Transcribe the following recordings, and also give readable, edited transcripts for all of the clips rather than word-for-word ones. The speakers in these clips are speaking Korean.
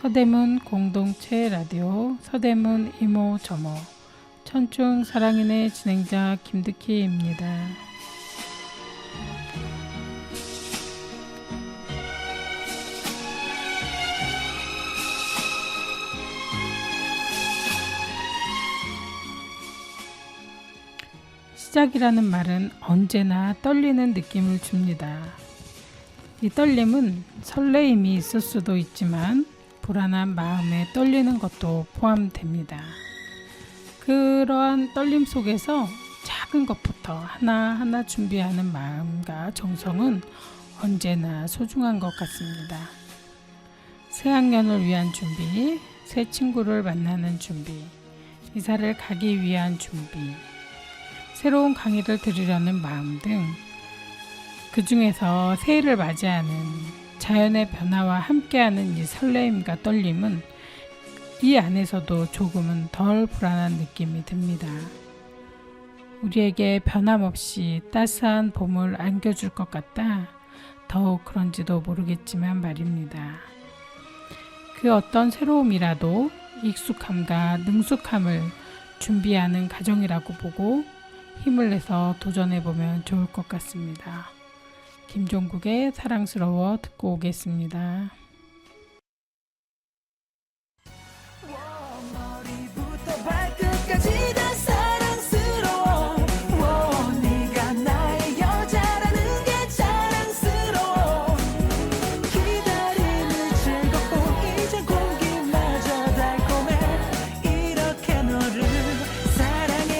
서대문 공동체 라디오 서대문 이모 저모 천중 사랑인의 진행자 김득희입니다. 시작이라는 말은 언제나 떨리는 느낌을 줍니다. 이 떨림은 설레임이 있을 수도 있지만 불안한 마음에 떨리는 것도 포함됩니다. 그러한 떨림 속에서 작은 것부터 하나하나 준비하는 마음과 정성은 언제나 소중한 것 같습니다. 새학년을 위한 준비, 새 친구를 만나는 준비, 이사를 가기 위한 준비, 새로운 강의를 들으려는 마음 등 그 중에서 새해를 맞이하는 자연의 변화와 함께하는 이 설레임과 떨림은 이 안에서도 조금은 덜 불안한 느낌이 듭니다. 우리에게 변함없이 따스한 봄을 안겨줄 것 같다. 더욱 그런지도 모르겠지만 말입니다. 그 어떤 새로움이라도 익숙함과 능숙함을 준비하는 과정이라고 보고 힘을 내서 도전해보면 좋을 것 같습니다. 김종국의 사랑스러워 듣고 오겠습니다. 머리부터 발끝까지 다 사랑스러워. 네가 나의 여자라는 게 자랑스러워. 기다림이 즐겁고 이제 공기마저 달콤해. 이렇게 너를 사랑해.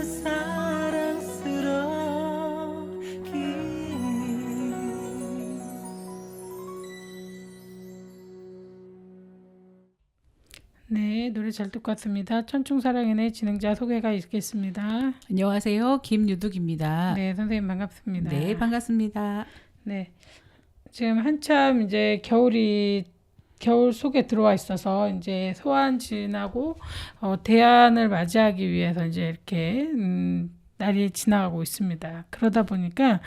사랑스럽기. 네, 노래 잘 듣고 왔습니다. 천충사랑연의 진행자 소개가 있겠습니다. 안녕하세요. 김유득입니다. 네, 선생님 반갑습니다. 네, 반갑습니다. 네, 지금 한참 이제 겨울 속에 들어와 있어서 이제 소환 지나고 대안을 맞이하기 위해서 이제 이렇게 날이 지나가고 있습니다. 그러다 보니까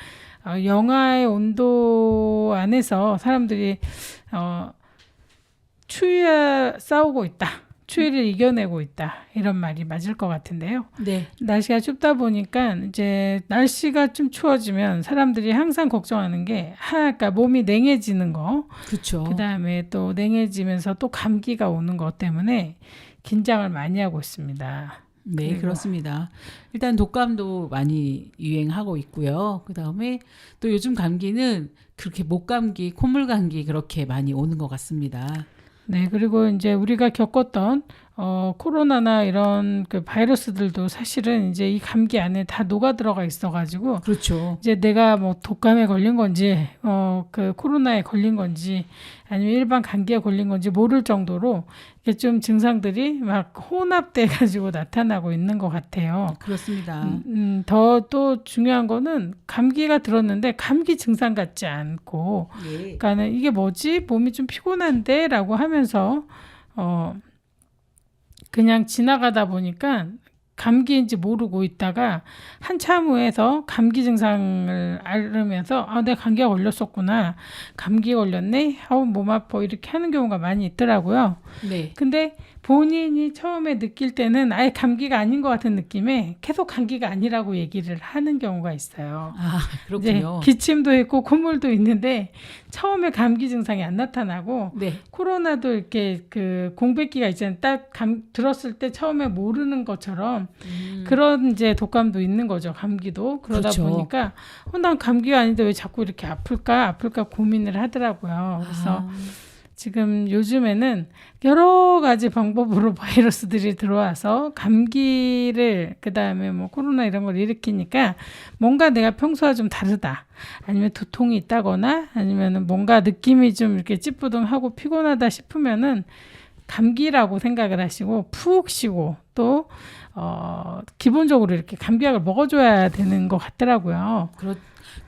영하의 온도 안에서 사람들이 추위와 싸우고 있다. 추위를 이겨내고 있다. 이런 말이 맞을 것 같은데요. 네, 날씨가 춥다 보니까 이제 날씨가 좀 추워지면 사람들이 항상 걱정하는 게 그러니까 몸이 냉해지는 거, 그렇죠. 그다음에 또 냉해지면서 또 감기가 오는 것 때문에 긴장을 많이 하고 있습니다. 네, 그리고- 그렇습니다. 일단 독감도 많이 유행하고 있고요. 그다음에 또 요즘 감기는 그렇게 목감기, 콧물 감기 그렇게 많이 오는 것 같습니다. 네, 그리고 이제 우리가 겪었던 코로나나 이런 그 바이러스들도 사실은 이제 이 감기 안에 다 녹아 들어가 있어가지고 그렇죠. 이제 내가 뭐 독감에 걸린 건지 그 코로나에 걸린 건지 아니면 일반 감기에 걸린 건지 모를 정도로 이게 좀 증상들이 막 혼합돼 가지고 나타나고 있는 것 같아요. 그렇습니다. 더 또 중요한 거는 감기가 들었는데 감기 증상 같지 않고 예. 그러니까는 이게 뭐지? 몸이 좀 피곤한데라고 하면서 그냥 지나가다 보니까 감기인지 모르고 있다가 한참 후에서 감기 증상을 앓으면서 내가 감기가 걸렸었구나. 감기 걸렸네. 몸 아파. 이렇게 하는 경우가 많이 있더라고요. 네, 근데 본인이 처음에 느낄 때는 아예 감기가 아닌 것 같은 느낌에 계속 감기가 아니라고 얘기를 하는 경우가 있어요. 이제 그렇군요. 기침도 있고 콧물도 있는데 처음에 감기 증상이 안 나타나고 네, 코로나도 이렇게 그 공백기가 있잖아요. 딱 들었을 때 처음에 모르는 것처럼 그런 이제 독감도 있는 거죠. 감기도. 그러다 그렇죠. 보니까 난 감기가 아닌데 왜 자꾸 이렇게 아플까 고민을 하더라고요. 그래서 지금 요즘에는 여러 가지 방법으로 바이러스들이 들어와서 감기를 그다음에 뭐 코로나 이런 걸 일으키니까 뭔가 내가 평소와 좀 다르다. 아니면 두통이 있다거나 아니면은 뭔가 느낌이 좀 이렇게 찌뿌둥하고 피곤하다 싶으면은 감기라고 생각을 하시고 푹 쉬고 또 기본적으로 이렇게 감기약을 먹어줘야 되는 것 같더라고요.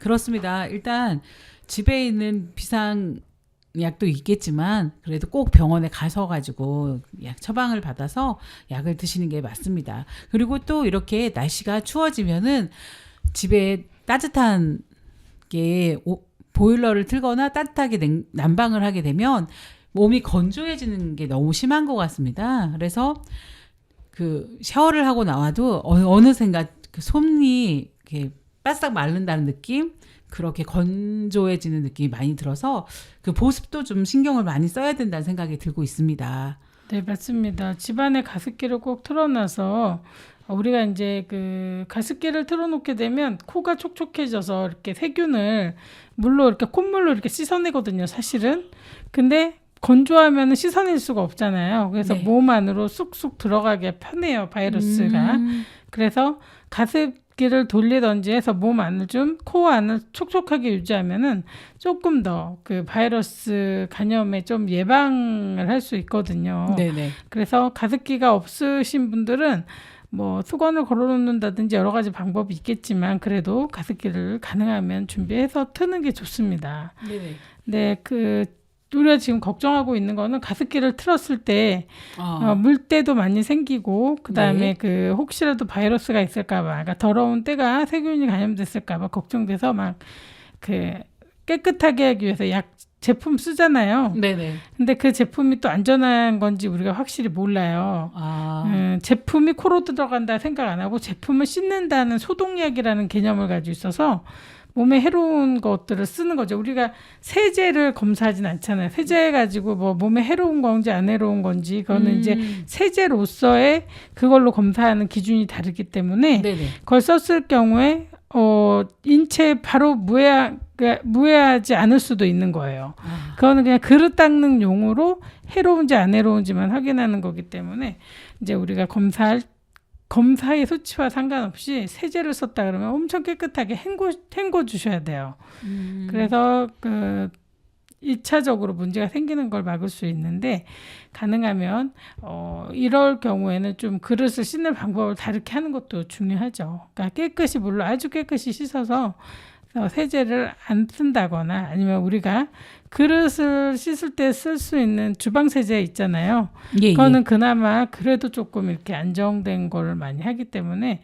그렇습니다. 일단 집에 있는 비상약도 있겠지만 그래도 꼭 병원에 가서 가지고 약 처방을 받아서 약을 드시는 게 맞습니다. 그리고 또 이렇게 날씨가 추워지면은 집에 따뜻한 게 보일러를 틀거나 따뜻하게 난방을 하게 되면 몸이 건조해지는 게 너무 심한 것 같습니다. 그래서 그 샤워를 하고 나와도 어느샌가 그 손이 이렇게 바싹 마른다는 느낌, 그렇게 건조해지는 느낌이 많이 들어서 그 보습도 좀 신경을 많이 써야 된다는 생각이 들고 있습니다. 네, 맞습니다. 집안에 가습기를 꼭 틀어놔서 우리가 이제 그 가습기를 틀어놓게 되면 코가 촉촉해져서 이렇게 세균을 물로 이렇게 콧물로 이렇게 씻어내거든요, 사실은. 근데 건조하면 씻어낼 수가 없잖아요. 그래서 네. 몸 안으로 쑥쑥 들어가게 편해요, 바이러스가. 그래서 가습기를 돌리던지 해서 몸 안을 좀 코 안을 촉촉하게 유지하면은 조금 더 그 바이러스 감염에 좀 예방을 할 수 있거든요. 네네. 그래서 가습기가 없으신 분들은 뭐 수건을 걸어놓는다든지 여러 가지 방법이 있겠지만 그래도 가습기를 가능하면 준비해서 트는 게 좋습니다. 네네. 네, 우리가 지금 걱정하고 있는 거는 가습기를 틀었을 때 물때도 많이 생기고 그다음에 네. 혹시라도 바이러스가 있을까 봐, 그러니까 더러운 때가 세균이 감염됐을까 봐 걱정돼서 막 깨끗하게 하기 위해서 제품 쓰잖아요. 네네. 근데 그 제품이 또 안전한 건지 우리가 확실히 몰라요. 제품이 코로 들어간다 생각 안 하고 제품을 씻는다는 소독약이라는 개념을 가지고 있어서 몸에 해로운 것들을 쓰는 거죠. 우리가 세제를 검사하진 않잖아요. 세제 가지고 뭐 몸에 해로운 건지 안 해로운 건지 그거는 이제 세제로서의 그걸로 검사하는 기준이 다르기 때문에 네네. 그걸 썼을 경우에 인체에 바로 무해하지 않을 수도 있는 거예요. 그거는 그냥 그릇 닦는 용으로 해로운지 안 해로운지만 확인하는 거기 때문에 이제 우리가 검사할 검사의 수치와 상관없이 세제를 썼다 그러면 엄청 깨끗하게 헹궈 주셔야 돼요. 그래서 그 1차적으로 문제가 생기는 걸 막을 수 있는데 가능하면 이럴 경우에는 좀 그릇을 씻는 방법을 다르게 하는 것도 중요하죠. 그러니까 깨끗이 물로 아주 깨끗이 씻어서 세제를 안 쓴다거나 아니면 우리가 그릇을 씻을 때 쓸 수 있는 주방 세제 있잖아요. 예, 그거는 그나마 그래도 조금 이렇게 안정된 걸 많이 하기 때문에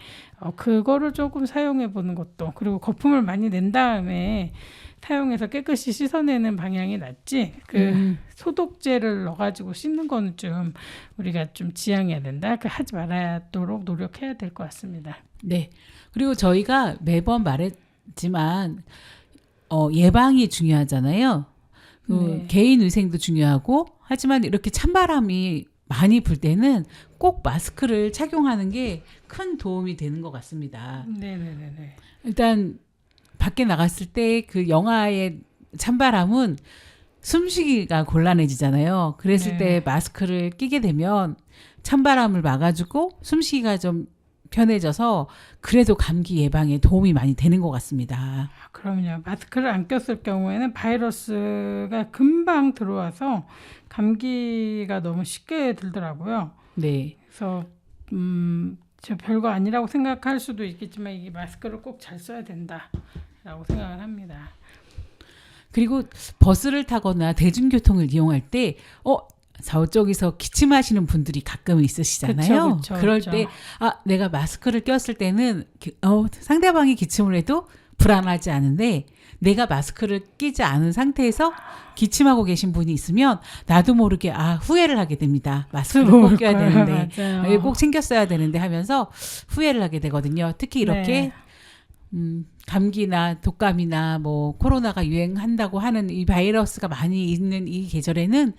그거를 조금 사용해 보는 것도, 그리고 거품을 많이 낸 다음에 사용해서 깨끗이 씻어내는 방향이 낫지 소독제를 넣어가지고 씻는 거는 좀 우리가 좀 지양해야 된다. 하지 말도록 노력해야 될 것 같습니다. 네. 그리고 저희가 매번 말했지만 예방이 중요하잖아요. 네. 개인 위생도 중요하고, 하지만 이렇게 찬바람이 많이 불 때는 꼭 마스크를 착용하는 게 큰 도움이 되는 것 같습니다. 네네네. 일단 밖에 나갔을 때 그 영하의 찬바람은 숨쉬기가 곤란해지잖아요. 그랬을 네. 때 마스크를 끼게 되면 찬바람을 막아주고 숨쉬기가 좀 편해져서 그래도 감기 예방에 도움이 많이 되는 것 같습니다. 그럼요. 마스크를 안 꼈을 경우에는 바이러스가 금방 들어와서 감기가 너무 쉽게 들더라고요. 네. 그래서 저 별거 아니라고 생각할 수도 있겠지만 이게 마스크를 꼭 잘 써야 된다라고 생각을 합니다. 그리고 버스를 타거나 대중교통을 이용할 때 저쪽에서 기침하시는 분들이 가끔 있으시잖아요. 그쵸, 그럴 그쵸. 때 내가 마스크를 꼈을 때는 상대방이 기침을 해도 불안하지 않은데, 내가 마스크를 끼지 않은 상태에서 기침하고 계신 분이 있으면 나도 모르게 후회를 하게 됩니다. 마스크를 꼭 껴야 되는데, 맞아요. 꼭 챙겼어야 되는데 하면서 후회를 하게 되거든요. 특히 이렇게 감기나 독감이나 뭐 코로나가 유행한다고 하는 이 바이러스가 많이 있는 이 계절에는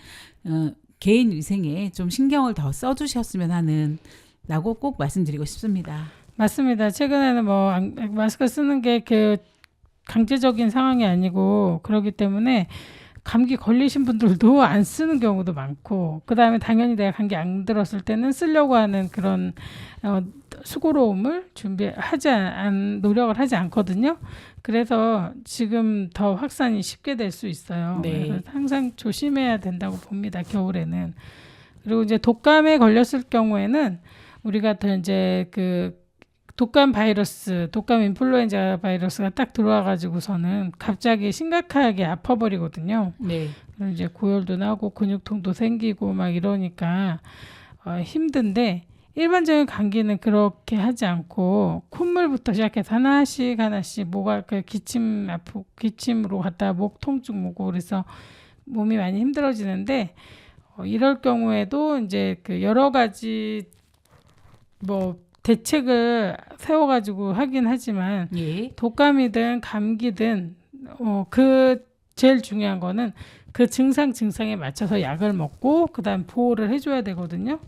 개인 위생에 좀 신경을 더 써주셨으면 하는 라고 꼭 말씀드리고 싶습니다. 맞습니다. 최근에는 마스크 쓰는 게 그 강제적인 상황이 아니고 그렇기 때문에 감기 걸리신 분들도 안 쓰는 경우도 많고, 그 다음에 당연히 내가 감기 안 들었을 때는 쓰려고 하는 그런 수고로움을 노력을 하지 않거든요. 그래서 지금 더 확산이 쉽게 될 수 있어요. 네. 그래서 항상 조심해야 된다고 봅니다. 겨울에는. 그리고 이제 독감에 걸렸을 경우에는 우리가 더 이제 독감 인플루엔자 바이러스가 딱 들어와가지고서는 갑자기 심각하게 아파버리거든요. 네. 그럼 이제 고열도 나고 근육통도 생기고 막 이러니까 힘든데, 일반적인 감기는 그렇게 하지 않고 콧물부터 시작해서 하나씩 뭐가 기침으로 갔다가 목 통증 오고 그래서 몸이 많이 힘들어지는데, 이럴 경우에도 이제 여러 가지 대책을 세워가지고 하긴 하지만 예. 독감이든 감기든 제일 중요한 거는 그 증상에 맞춰서 약을 먹고 그다음 보호를 해줘야 되거든요.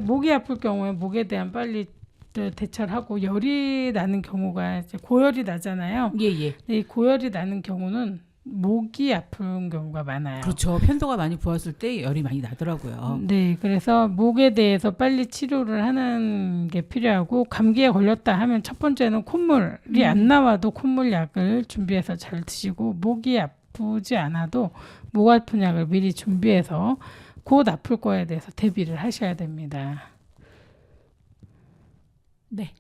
목이 아플 경우에 목에 대한 빨리 대처를 하고, 열이 나는 경우가 이제 고열이 나잖아요. 예. 근데 이 고열이 나는 경우는 목이 아픈 경우가 많아요. 그렇죠. 편도가 많이 부었을 때 열이 많이 나더라고요. 네, 그래서 목에 대해서 빨리 치료를 하는 게 필요하고, 감기에 걸렸다 하면 첫 번째는 콧물이 안 나와도 콧물 약을 준비해서 잘 드시고, 목이 아프지 않아도 목 아픈 약을 미리 준비해서 곧 아플 거에 대해서 대비를 하셔야 됩니다. 네.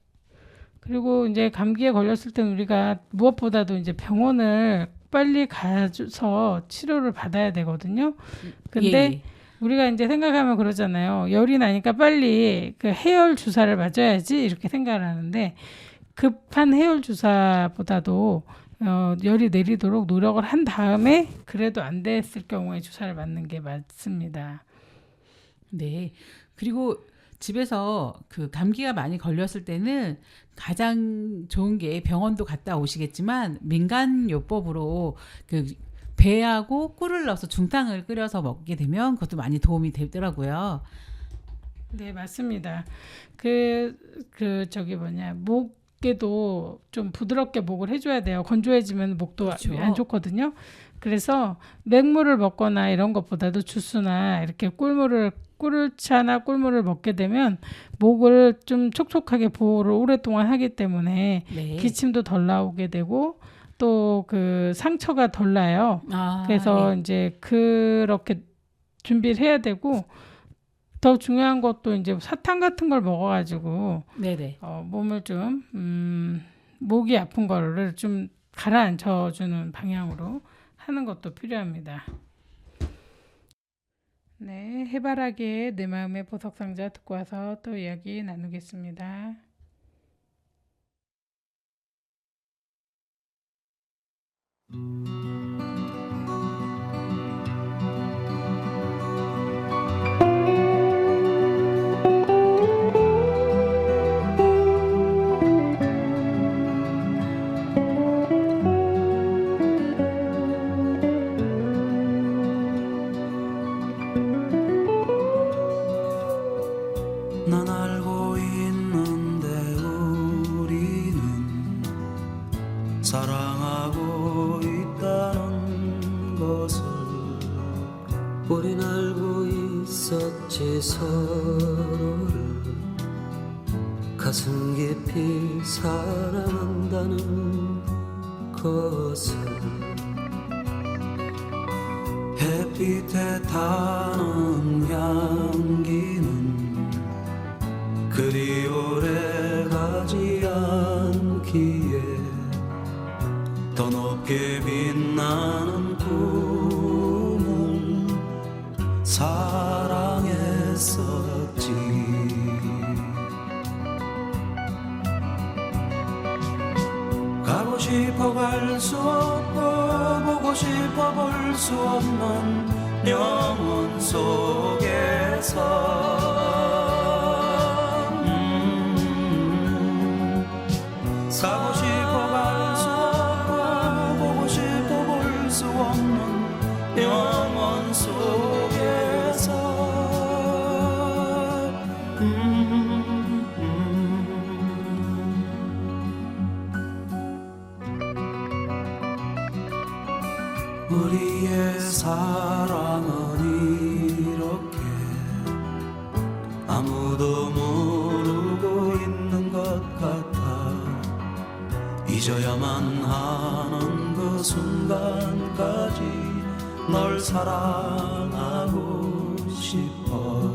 그리고 이제 감기에 걸렸을 때는 우리가 무엇보다도 이제 병원을 빨리 가서 치료를 받아야 되거든요. 근데 예. 우리가 이제 생각하면 그러잖아요. 열이 나니까 빨리 해열 주사를 맞아야지 이렇게 생각을 하는데, 급한 해열 주사보다도 열이 내리도록 노력을 한 다음에 그래도 안 됐을 경우에 주사를 맞는 게 맞습니다. 네. 그리고 집에서 감기가 많이 걸렸을 때는 가장 좋은 게, 병원도 갔다 오시겠지만 민간요법으로 배하고 꿀을 넣어서 중탕을 끓여서 먹게 되면 그것도 많이 도움이 되더라고요. 네, 맞습니다. 목에도 좀 부드럽게 목을 해줘야 돼요. 건조해지면 목도 그렇죠. 안 좋거든요. 그래서 맹물을 먹거나 이런 것보다도 주스나 이렇게 꿀차나 꿀물을 먹게 되면 목을 좀 촉촉하게 보호를 오랫동안 하기 때문에 네. 기침도 덜 나오게 되고 또 그 상처가 덜 나요. 그래서 예. 이제 그렇게 준비를 해야 되고 더 중요한 것도 이제 사탕 같은 걸 먹어가지고 네네. 몸을 좀 목이 아픈 거를 좀 가라앉혀주는 방향으로 하는 것도 필요합니다. 네, 해바라기의 내 마음의 보석상자 듣고 와서 또 이야기 나누겠습니다. 난 알고 있는데 우리는 사랑하고 있다는 것을 우린 알고 있었지 서로를 가슴 깊이 사랑한다는 것을 햇빛에 타는 향기는 그리 오래 가지 않기에 더 높게 빛나는 꿈을 사랑했었지. 가고 싶어 갈 수 없고 보고 싶어 볼 수 없는 영혼 속에서 가고 싶어 갈 수 없고 보고 싶어 볼 수 없는 영혼 속에서 우리의 사랑은 이렇게 아무도 모르고 있는 것 같아. 잊어야만 하는 그 순간까지 널 사랑하고 싶어.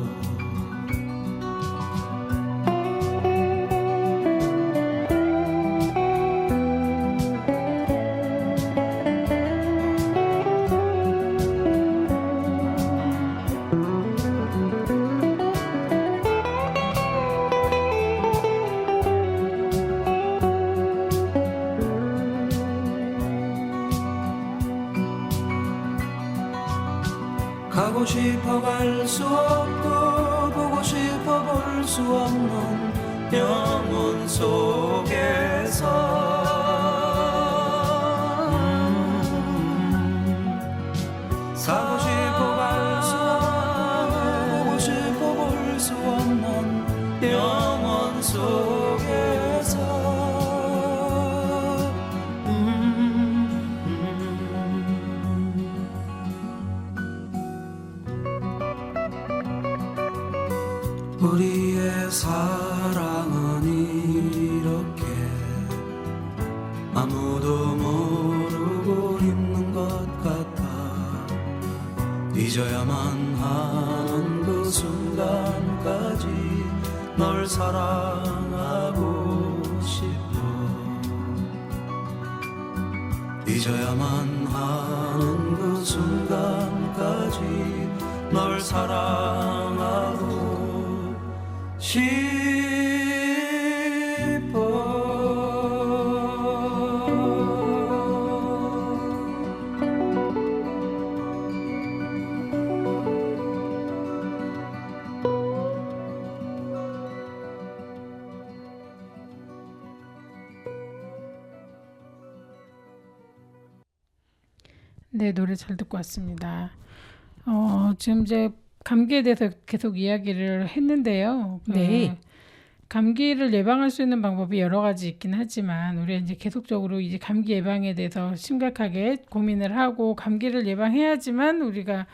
가고 싶어 갈 수 없고 보고 싶어 볼 수 없는 영혼 속에서 가고 싶어 갈 수 없고 보고 싶어 볼 수 없는 영혼 속에서 우리의 사랑은 이렇게 아무도 모르고 있는 것 같아. 잊어야만 하는 그 순간까지 널 사랑하고 싶어. 잊어야만 하는 그 순간까지 널 사랑하고 싶어. 네, 노래 잘 듣고 왔습니다. 지금 이제 감기에 대해서 계속 이야기를 했는데요. 네. 감기를 예방할 수 있는 방법이 여러 가지 있긴 하지만 우리가 이제 계속적으로 이제 감기 예방에 대해서 심각하게 고민을 하고 감기를 예방해야지만 우리가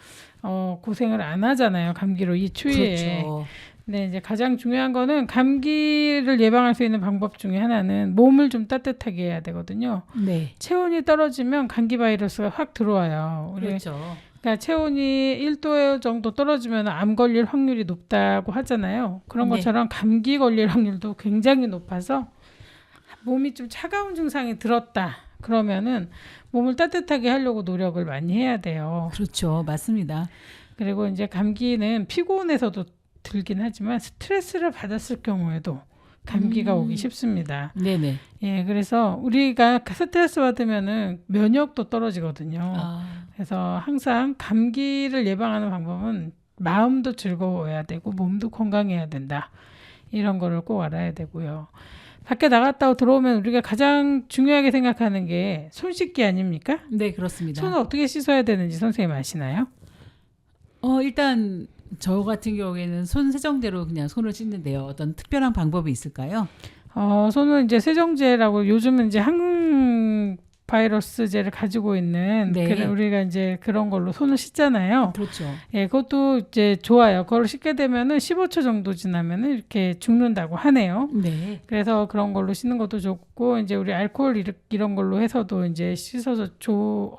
고생을 안 하잖아요. 감기로 이 추위에. 그렇죠. 네, 이제 가장 중요한 거는 감기를 예방할 수 있는 방법 중에 하나는 몸을 좀 따뜻하게 해야 되거든요. 네. 체온이 떨어지면 감기 바이러스가 확 들어와요. 그렇죠. 그러니까 체온이 1도 정도 떨어지면 암 걸릴 확률이 높다고 하잖아요. 그런 네. 것처럼 감기 걸릴 확률도 굉장히 높아서 몸이 좀 차가운 증상이 들었다. 그러면은 몸을 따뜻하게 하려고 노력을 많이 해야 돼요. 그렇죠. 맞습니다. 그리고 이제 감기는 피곤해서도 들긴 하지만 스트레스를 받았을 경우에도 감기가 오기 쉽습니다. 네네. 예, 그래서 우리가 스트레스 받으면은 면역도 떨어지거든요. 아, 그래서 항상 감기를 예방하는 방법은 마음도 즐거워야 되고 몸도 건강해야 된다. 이런 거를 꼭 알아야 되고요. 밖에 나갔다 들어오면 우리가 가장 중요하게 생각하는 게 손 씻기 아닙니까? 네, 그렇습니다. 손을 어떻게 씻어야 되는지 선생님 아시나요? 일단 저 같은 경우에는 손 세정제로 그냥 손을 씻는데요. 어떤 특별한 방법이 있을까요? 손은 이제 세정제라고 요즘은 이제 항 바이러스제를 가지고 있는 네. 우리가 이제 그런 걸로 손을 씻잖아요. 그렇죠. 예, 그것도 이제 좋아요. 그걸 씻게 되면은 15초 정도 지나면은 이렇게 죽는다고 하네요. 네. 그래서 그런 걸로 씻는 것도 좋고 이제 우리 알코올 이런 걸로 해서도 이제 씻어서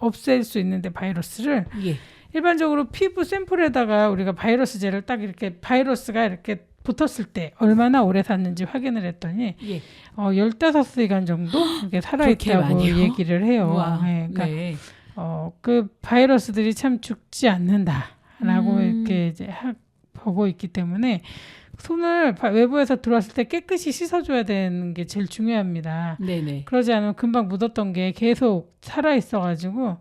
없앨 수 있는데 바이러스를 예. 일반적으로 피부 샘플에다가 우리가 바이러스제를 딱 이렇게 바이러스가 이렇게 붙었을 때 얼마나 오래 샀는지 확인을 했더니 예. 15시간 정도 이렇게 살아있다고 많이요? 얘기를 해요. 우와. 네, 그러니까 네. 그 바이러스들이 참 죽지 않는다라고 음. 이렇게 이제 보고 있기 때문에 손을 외부에서 들어왔을 때 깨끗이 씻어줘야 되는 게 제일 중요합니다. 네네. 그러지 않으면 금방 묻었던 게 계속 살아있어가지고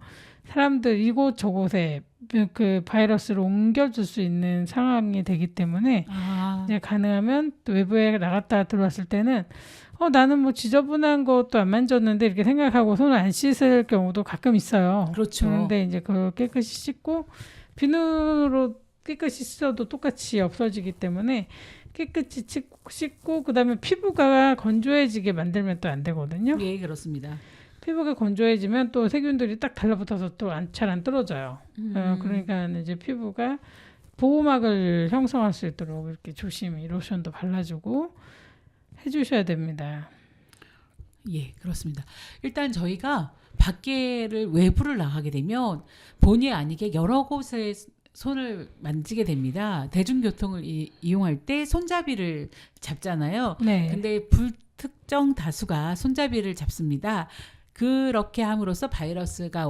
사람들 이곳저곳에 그 바이러스를 옮겨줄 수 있는 상황이 되기 때문에 아, 이제 가능하면 또 외부에 나갔다 들어왔을 때는 나는 뭐 지저분한 것도 안 만졌는데 이렇게 생각하고 손을 안 씻을 경우도 가끔 있어요. 그렇죠. 그런데 이제 그걸 깨끗이 씻고 비누로 깨끗이 씻어도 똑같이 없어지기 때문에 깨끗이 씻고 그다음에 피부가 건조해지게 만들면 또 안 되거든요. 예, 그렇습니다. 피부가 건조해지면 또 세균들이 딱 달라붙어서 또 잘 안 떨어져요. 그러니까 이제 피부가 보호막을 형성할 수 있도록 이렇게 조심히 로션도 발라주고 해주셔야 됩니다. 예, 그렇습니다. 일단 저희가 밖에를 외부를 나가게 되면 본의 아니게 여러 곳에 손을 만지게 됩니다. 대중교통을 이용할 때 손잡이를 잡잖아요. 네. 근데 불특정 다수가 손잡이를 잡습니다. 그렇게 함으로써 바이러스가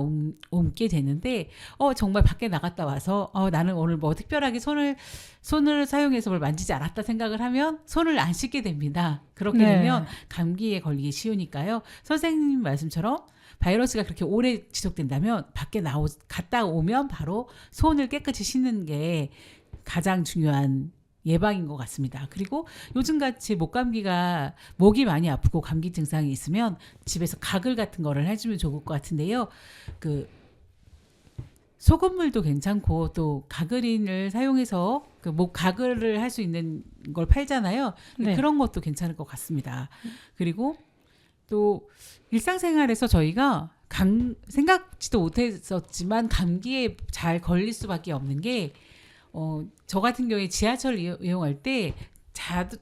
옮게 되는데 정말 밖에 나갔다 와서 나는 오늘 뭐 특별하게 손을 사용해서 뭘 만지지 않았다 생각을 하면 손을 안 씻게 됩니다. 그렇게 네. 되면 감기에 걸리기 쉬우니까요. 선생님 말씀처럼 바이러스가 그렇게 오래 지속된다면 밖에 갔다 오면 바로 손을 깨끗이 씻는 게 가장 중요한 예방인 것 같습니다. 그리고 요즘같이 목감기가 목이 많이 아프고 감기 증상이 있으면 집에서 가글 같은 거를 해주면 좋을 것 같은데요. 그 소금물도 괜찮고 또 가글인을 사용해서 그 목 가글을 할 수 있는 걸 팔잖아요. 네. 그런 것도 괜찮을 것 같습니다. 그리고 또 일상생활에서 저희가 생각지도 못했었지만 감기에 잘 걸릴 수밖에 없는 게 저 같은 경우에 지하철 이용할 때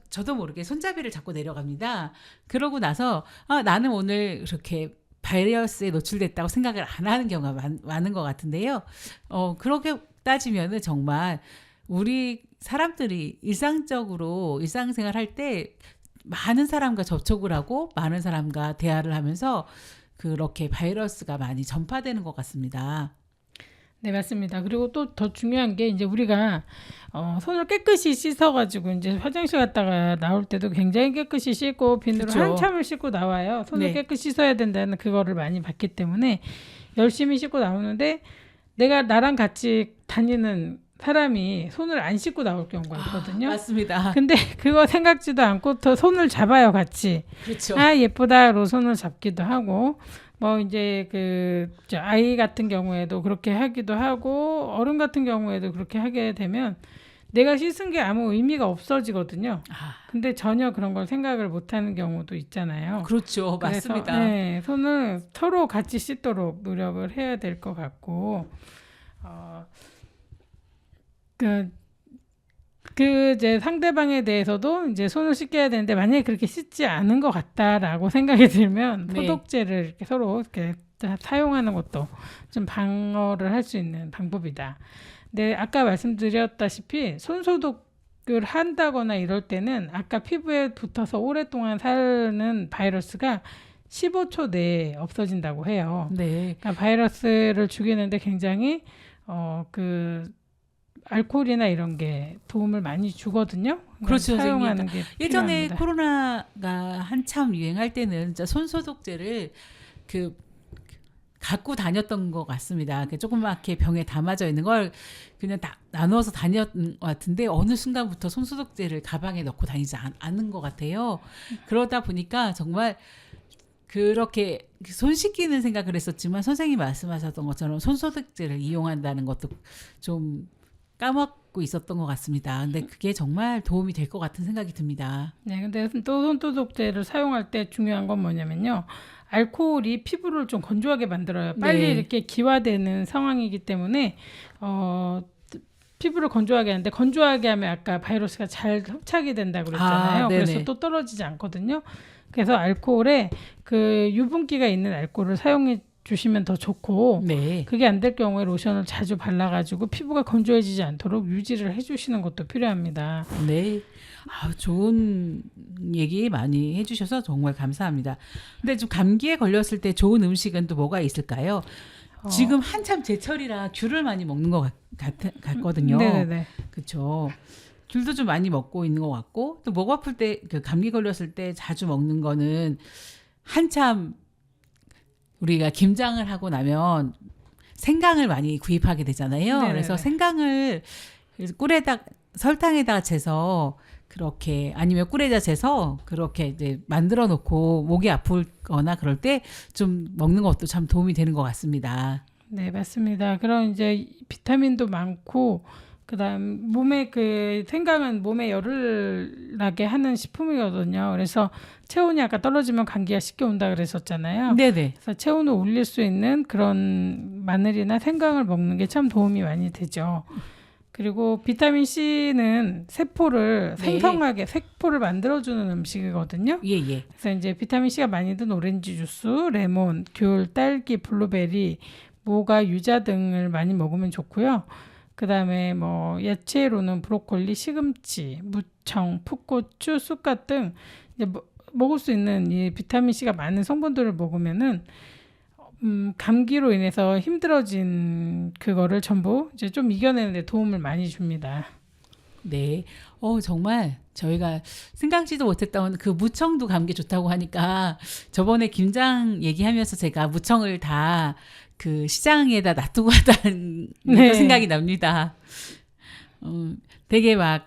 저도 모르게 손잡이를 잡고 내려갑니다. 그러고 나서 나는 오늘 그렇게 바이러스에 노출됐다고 생각을 안 하는 경우가 많은 것 같은데요. 그렇게 따지면은 정말 우리 사람들이 일상생활 할 때 많은 사람과 접촉을 하고 많은 사람과 대화를 하면서 그렇게 바이러스가 많이 전파되는 것 같습니다. 네, 맞습니다. 그리고 또 더 중요한 게 이제 우리가 손을 깨끗이 씻어가지고 이제 화장실 갔다가 나올 때도 굉장히 깨끗이 씻고 비누로 그쵸. 한참을 씻고 나와요. 손을 네. 깨끗이 씻어야 된다는 그거를 많이 봤기 때문에 열심히 씻고 나오는데 나랑 같이 다니는 사람이 손을 안 씻고 나올 경우가 있거든요. 맞습니다. 근데 그거 생각지도 않고 더 손을 잡아요, 같이. 그렇죠. 예쁘다로 손을 잡기도 하고 뭐 이제 아이 같은 경우에도 그렇게 하기도 하고 어른 같은 경우에도 그렇게 하게 되면 내가 씻은 게 아무 의미가 없어지거든요. 아, 근데 전혀 그런 걸 생각을 못하는 경우도 있잖아요. 그렇죠. 그래서, 맞습니다. 네, 손을 서로 같이 씻도록 노력을 해야 될 것 같고, 이제 상대방에 대해서도 이제 손을 씻겨야 되는데 만약에 그렇게 씻지 않은 것 같다라고 생각이 들면 네. 소독제를 이렇게 서로 이렇게 사용하는 것도 좀 방어를 할 수 있는 방법이다. 근데 아까 말씀드렸다시피 손 소독을 한다거나 이럴 때는 아까 피부에 붙어서 오랫동안 사는 바이러스가 15초 내에 없어진다고 해요. 네. 그러니까 바이러스를 죽이는데 굉장히 알코올이나 이런 게 도움을 많이 주거든요. 그렇죠, 사용하는 게 예전에 필요합니다. 코로나가 한참 유행할 때는 진짜 손 소독제를 갖고 다녔던 것 같습니다. 조그맣게 병에 담아져 있는 걸 그냥 다 나누어서 다녔던 것 같은데 어느 순간부터 손 소독제를 가방에 넣고 다니지 않는 것 같아요. 그러다 보니까 정말 그렇게 손 씻기는 생각을 했었지만 선생님이 말씀하셨던 것처럼 손 소독제를 이용한다는 것도 좀 까먹고 있었던 것 같습니다. 근데 그게 정말 도움이 될 것 같은 생각이 듭니다. 네, 근데 또 손소독제를 사용할 때 중요한 건 뭐냐면요. 알코올이 피부를 좀 건조하게 만들어요. 빨리 네. 이렇게 기화되는 상황이기 때문에 피부를 건조하게 하는데 건조하게 하면 아까 바이러스가 잘 흡착이 된다고 그랬잖아요. 네네. 그래서 또 떨어지지 않거든요. 그래서 알코올에 그 유분기가 있는 알코올을 사용해 주시면 더 좋고 네. 그게 안 될 경우에 로션을 자주 발라가지고 피부가 건조해지지 않도록 유지를 해주시는 것도 필요합니다. 네. 좋은 얘기 많이 해주셔서 정말 감사합니다. 근데 좀 감기에 걸렸을 때 좋은 음식은 또 뭐가 있을까요? 지금 한참 제철이라 귤을 많이 먹는 것 같거든요. 네네네. 그렇죠. 귤도 좀 많이 먹고 있는 것 같고 또 목 아플 때 감기 걸렸을 때 자주 먹는 거는 한참 우리가 김장을 하고 나면 생강을 많이 구입하게 되잖아요. 네네네. 그래서 생강을 꿀에다 설탕에다가 재서 그렇게 아니면 꿀에다 재서 그렇게 이제 만들어 놓고 목이 아프거나 그럴 때 좀 먹는 것도 참 도움이 되는 것 같습니다. 네, 맞습니다. 그럼 이제 비타민도 많고 그다음 몸에 생강은 몸에 열을 나게 하는 식품이거든요. 그래서 체온이 아까 떨어지면 감기가 쉽게 온다 그랬었잖아요. 네네. 그래서 체온을 올릴 수 있는 그런 마늘이나 생강을 먹는 게 참 도움이 많이 되죠. 그리고 비타민 C는 세포를 네. 생성하게 세포를 만들어주는 음식이거든요. 예예. 그래서 이제 비타민 C가 많이 든 오렌지 주스, 레몬, 귤, 딸기, 블루베리, 모가, 유자 등을 많이 먹으면 좋고요. 그다음에 뭐 야채로는 브로콜리, 시금치, 무청, 풋고추, 쑥갓 등 이제 먹을 수 있는 이 비타민 C가 많은 성분들을 먹으면은 감기로 인해서 힘들어진 그거를 전부 이제 좀 이겨내는 데 도움을 많이 줍니다. 네. 정말 저희가 생각지도 못했던 그 무청도 감기 좋다고 하니까 저번에 김장 얘기하면서 제가 무청을 다 그 시장에다 놔두고 하다는 네. 생각이 납니다. 되게 막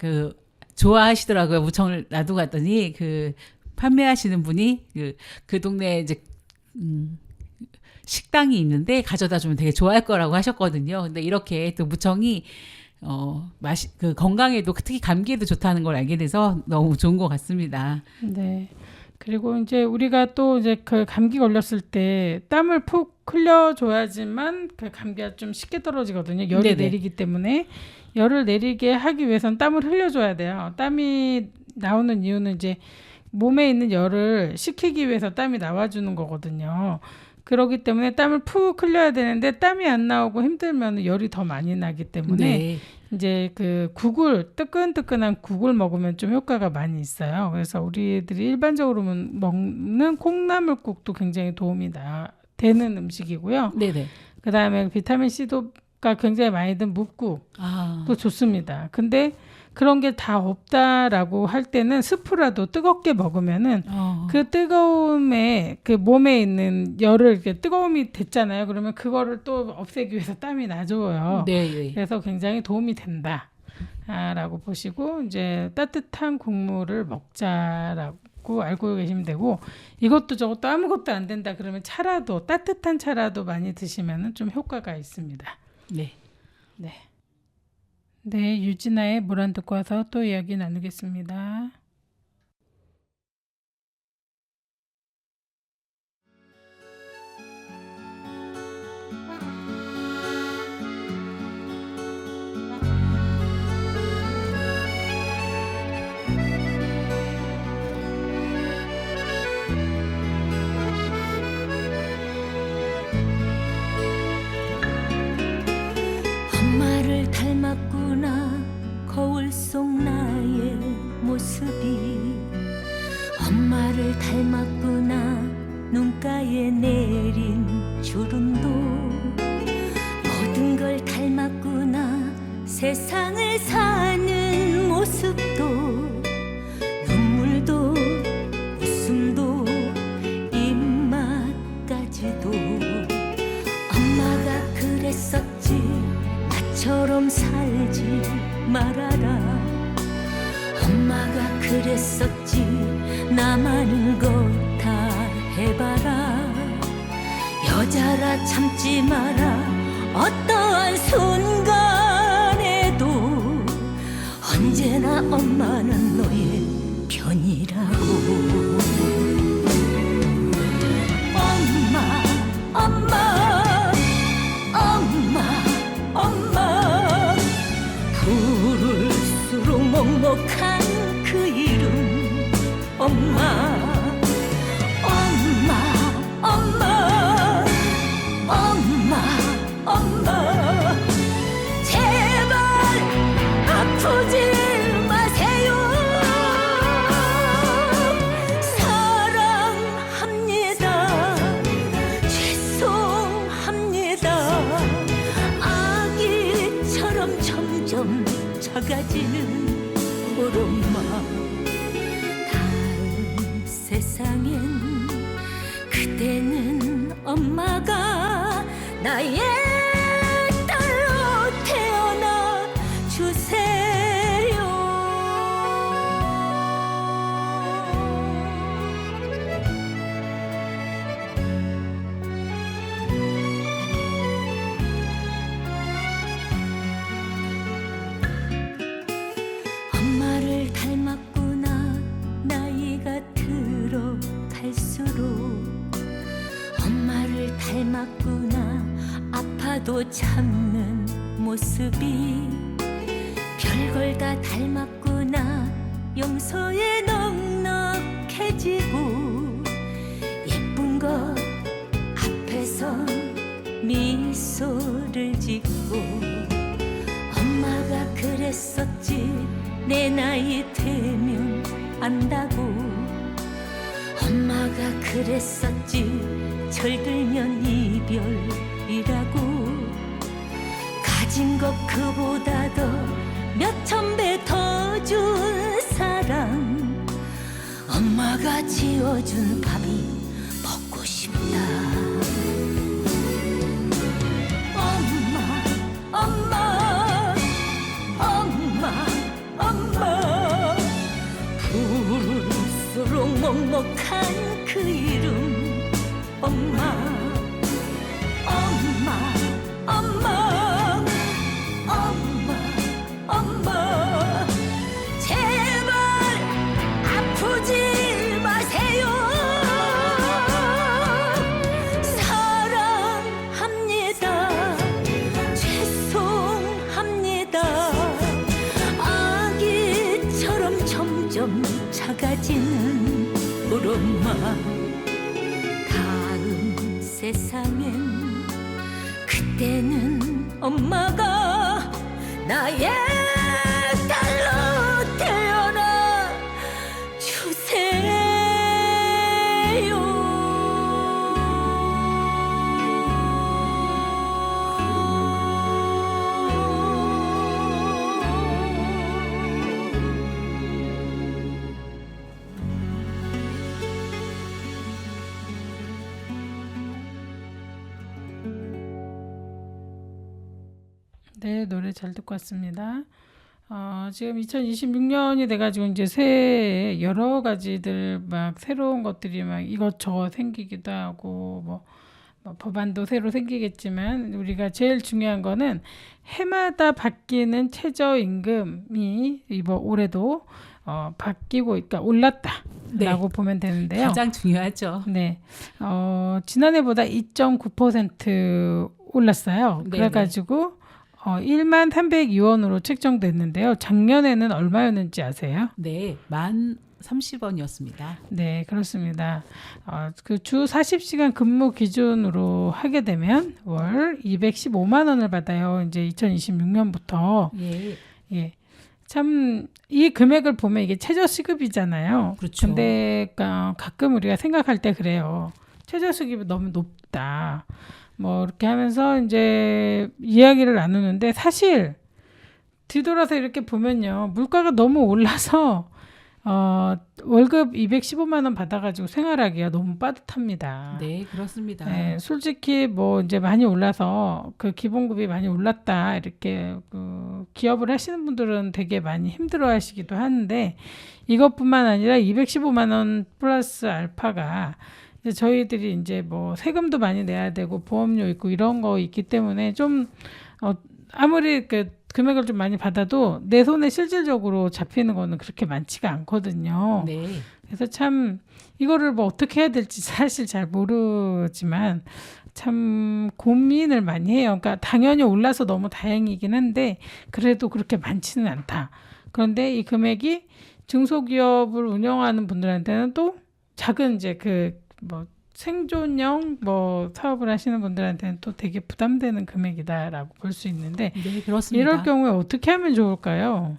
좋아하시더라고요. 무청을 놔두고 갔더니 판매하시는 분이 그 동네에 이제 식당이 있는데 가져다 주면 되게 좋아할 거라고 하셨거든요. 근데 이렇게 또 무청이 건강에도 특히 감기에도 좋다는 걸 알게 돼서 너무 좋은 것 같습니다. 네. 그리고 이제 우리가 또 이제 그 감기 걸렸을 때 땀을 푹 흘려줘야지만 그 감기가 좀 쉽게 떨어지거든요. 열이 네네. 내리기 때문에 열을 내리게 하기 위해서는 땀을 흘려줘야 돼요. 땀이 나오는 이유는 이제 몸에 있는 열을 식히기 위해서 땀이 나와주는 거거든요. 그렇기 때문에 땀을 푹 흘려야 되는데 땀이 안 나오고 힘들면 열이 더 많이 나기 때문에 네. 이제 뜨끈뜨끈한 국을 먹으면 좀 효과가 많이 있어요. 그래서 우리들이 일반적으로 먹는 콩나물국도 굉장히 도움이 되는 음식이고요. 네네. 그 다음에 비타민 C가 굉장히 많이 든 묵국도 좋습니다. 근데 그런 게 다 없다라고 할 때는 스프라도 뜨겁게 먹으면은 그 뜨거움에 그 몸에 있는 열을 이렇게 뜨거움이 됐잖아요. 그러면 그거를 또 없애기 위해서 땀이 나줘요. 네. 그래서 굉장히 도움이 된다. 라고 보시고 이제 따뜻한 국물을 먹자라고 알고 계시면 되고 이것도 저것도 아무것도 안 된다 그러면 따뜻한 차라도 많이 드시면은 좀 효과가 있습니다. 네. 네. 네, 유진아의 물 안 듣고 와서 또 이야기 나누겠습니다. 엄마를 닮았구나 거울 속 나의 모습이 엄마를 닮았구나 눈가에 내린 주름도 모든 걸 닮았구나 세상을 사는 모습도 눈물도 웃음도 입맛까지도 엄마가 그랬었지 나처럼 살지 말아라 엄마가 그랬었지 나만은 것 다 해봐라 여자라 참지 마라 어떠한 순간에도 언제나 엄마는 너의 편이라고 엄마 엄마 엄마 엄마 부를수록 먹먹한 그 이름 엄마 엄마 엄마 엄마 엄마 제발 아프지 마세요 사랑합니다 죄송합니다 아기처럼 점점 작아지는 우리 엄마 다음 세상엔 그대는 엄마가 나의 딸로 태어나 주세요 엄마를 닮았구나 나이가 들어갈수록 엄마를 닮았구나 아파도 참는 모습이 별걸 다 닮았구나 용서에 넉넉해지고 예쁜 것 앞에서 미소를 짓고 엄마가 그랬었지 내 나이 되면 안다고 엄마가 그랬었지 철들면 이별이라고 가진 것 그보다 더 몇천 배 더 준 사랑 엄마가 지어준 밥이 먹고 싶다 엄마 엄마 엄마 엄마 부를수록 먹먹한 그 이름 엄마 엄마 엄마 엄마 엄마 제발 아프지 마세요 사랑합니다 죄송합니다 아기처럼 점점 작아지는 우리 엄마 다음 세상엔 그때는 엄마가 나의 딸로 태어나 주세요 네, 노래 잘 듣고 왔습니다. 지금 2026년이 돼가지고 이제 새해 여러 가지들 막 새로운 것들이 막 이것저것 생기기도 하고 뭐 뭐 법안도 새로 생기겠지만 우리가 제일 중요한 거는 해마다 바뀌는 최저임금이 이번 올해도 바뀌고, 그러니까 올랐다라고 보면 되는데요. 가장 중요하죠. 네, 지난해보다 2.9% 올랐어요. 네네. 그래가지고 1만 302원으로 책정됐는데요. 작년에는 얼마였는지 아세요? 네, 만 30원이었습니다. 네, 그렇습니다. 그 주 40시간 근무 기준으로 하게 되면 월 215만 원을 받아요. 이제 2026년부터. 예, 예. 참 이 금액을 보면 이게 최저시급이잖아요. 그렇죠. 근데 가끔 우리가 생각할 때 그래요. 최저시급이 너무 높다. 뭐 이렇게 하면서 이제 이야기를 나누는데 사실 뒤돌아서 이렇게 보면요. 물가가 너무 올라서 월급 215만 원 받아가지고 생활하기가 너무 빠듯합니다. 네, 그렇습니다. 네, 솔직히 뭐 이제 많이 올라서 그 기본급이 많이 올랐다 이렇게 그 기업을 하시는 분들은 되게 많이 힘들어하시기도 하는데 이것뿐만 아니라 215만 원 플러스 알파가 이제 저희들이 이제 뭐 세금도 많이 내야 되고 보험료 있고 이런 거 있기 때문에 좀 아무리 그 금액을 좀 많이 받아도 내 손에 실질적으로 잡히는 거는 그렇게 많지가 않거든요. 네, 그래서 참 이거를 뭐 어떻게 해야 될지 사실 잘 모르지만 참 고민을 많이 해요. 그러니까 당연히 올라서 너무 다행이긴 한데 그래도 그렇게 많지는 않다. 그런데 이 금액이 중소기업을 운영하는 분들한테는 또 작은 이제 그 뭐 생존형 뭐 사업을 하시는 분들한테는 또 되게 부담되는 금액이다라고 볼 수 있는데 네, 그렇습니다. 이럴 경우에 어떻게 하면 좋을까요?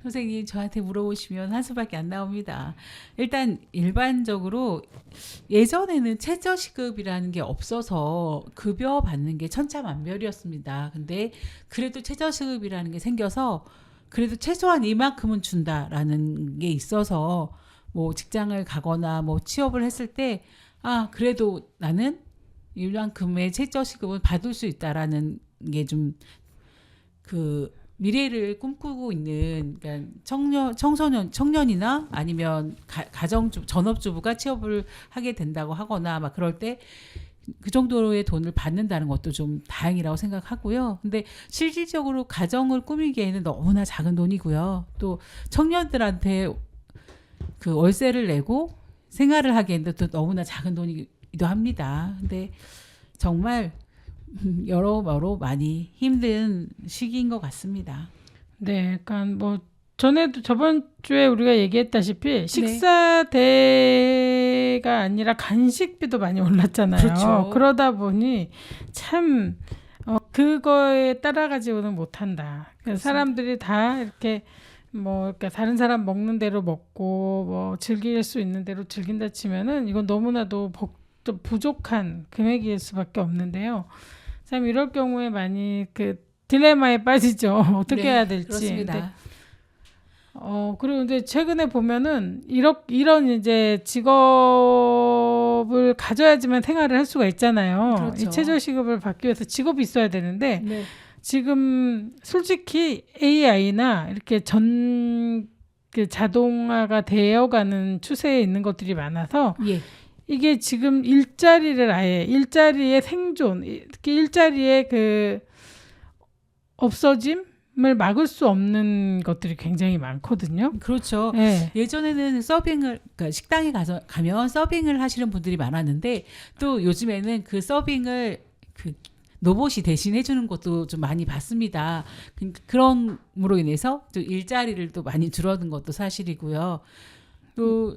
선생님 저한테 물어보시면 한 수밖에 안 나옵니다. 일단 일반적으로 예전에는 최저시급이라는 게 없어서 급여 받는 게 천차만별이었습니다. 근데 그래도 최저시급이라는 게 생겨서 그래도 최소한 이만큼은 준다라는 게 있어서 뭐 직장을 가거나 뭐 취업을 했을 때 그래도 나는 이만큼의 최저시급을 받을 수 있다라는 게 좀 그 미래를 꿈꾸고 있는 그러니까 청년이나 아니면 가정주 전업주부가 취업을 하게 된다고 하거나 막 그럴 때 그 정도의 돈을 받는다는 것도 좀 다행이라고 생각하고요. 근데 실질적으로 가정을 꾸미기에는 너무나 작은 돈이고요. 또 청년들한테 그 월세를 내고 생활을 하기에는 또 너무나 작은 돈이기도 합니다. 근데 정말 여러모로 많이 힘든 시기인 것 같습니다. 네, 그러니까 뭐 전에도 저번 주에 우리가 얘기했다시피 식사대가 아니라 간식비도 많이 올랐잖아요. 그렇죠. 그러다 보니 참 그거에 따라가지고는 못한다. 그래서 사람들이 다 이렇게 뭐 그러니까 다른 사람 먹는 대로 먹고 뭐 즐길 수 있는 대로 즐긴다 치면은 이건 너무나도 좀 부족한 금액일 수밖에 없는데요. 참 이럴 경우에 많이 그 딜레마에 빠지죠. 어떻게 네, 해야 될지. 그렇습니다. 근데 그리고 이제 최근에 보면은 이런 이제 직업을 가져야지만 생활을 할 수가 있잖아요. 그렇죠. 이 최저시급을 받기 위해서 직업이 있어야 되는데 네. 지금 솔직히 AI나 이렇게 그 자동화가 되어가는 추세에 있는 것들이 많아서 예. 이게 지금 일자리의 생존, 특히 일자리의 그 없어짐을 막을 수 없는 것들이 굉장히 많거든요. 그렇죠. 네. 예전에는 그러니까 식당에 가면 서빙을 하시는 분들이 많았는데 또 요즘에는 그 서빙을 그 로봇이 대신해 주는 것도 좀 많이 봤습니다. 그럼으로 인해서 또 일자리를 또 많이 줄어든 것도 사실이고요. 또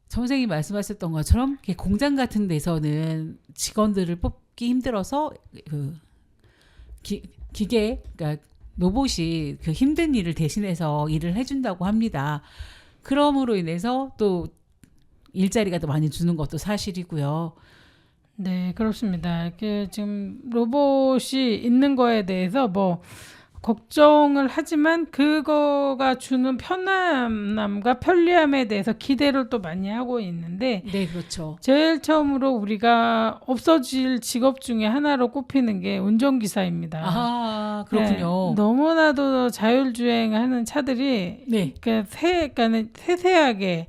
선생님이 말씀하셨던 것처럼 공장 같은 데서는 직원들을 뽑기 힘들어서 그 기계, 그러니까 로봇이 그 힘든 일을 대신해서 일을 해준다고 합니다. 그럼으로 인해서 또 일자리가 더 많이 주는 것도 사실이고요. 네, 그렇습니다. 이렇게 지금 로봇이 있는 거에 대해서 뭐 걱정을 하지만 그거가 주는 편안함과 편리함에 대해서 기대를 또 많이 하고 있는데 네, 그렇죠. 제일 처음으로 우리가 없어질 직업 중에 하나로 꼽히는 게 운전기사입니다. 아, 그렇군요. 네, 너무나도 자율주행하는 차들이 네. 그러니까 세세하게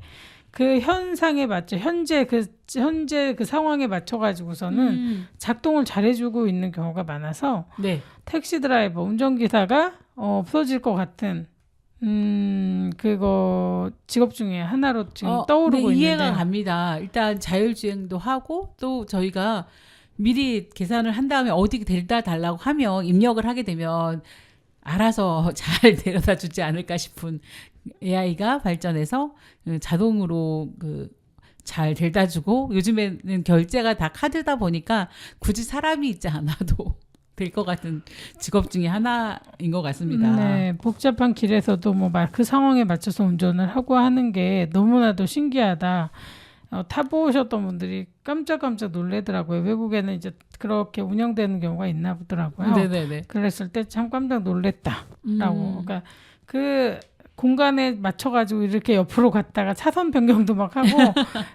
그 현상에 맞춰 현재 그 상황에 맞춰 가지고서는 작동을 잘해주고 있는 경우가 많아서 네. 택시 드라이버, 운전기사가 없어질 것 같은 그거 직업 중에 하나로 지금 떠오르고 네, 있는데 이해가 갑니다. 일단 자율주행도 하고 또 저희가 미리 계산을 한 다음에 어디 데려다 달라고 하면 입력을 하게 되면 알아서 잘 데려다 주지 않을까 싶은 AI가 발전해서 자동으로 잘 데려다 주고 요즘에는 결제가 다 카드다 보니까 굳이 사람이 있지 않아도 될 것 같은 직업 중에 하나인 것 같습니다. 네, 복잡한 길에서도 뭐 그 상황에 맞춰서 운전을 하고 하는 게 너무나도 신기하다. 타보셨던 분들이 깜짝깜짝 놀래더라고요. 외국에는 이제 그렇게 운영되는 경우가 있나 보더라고요. 네네네. 그랬을 때 참 깜짝 놀랬다라고. 그러니까 그 공간에 맞춰가지고 이렇게 옆으로 갔다가 차선 변경도 막 하고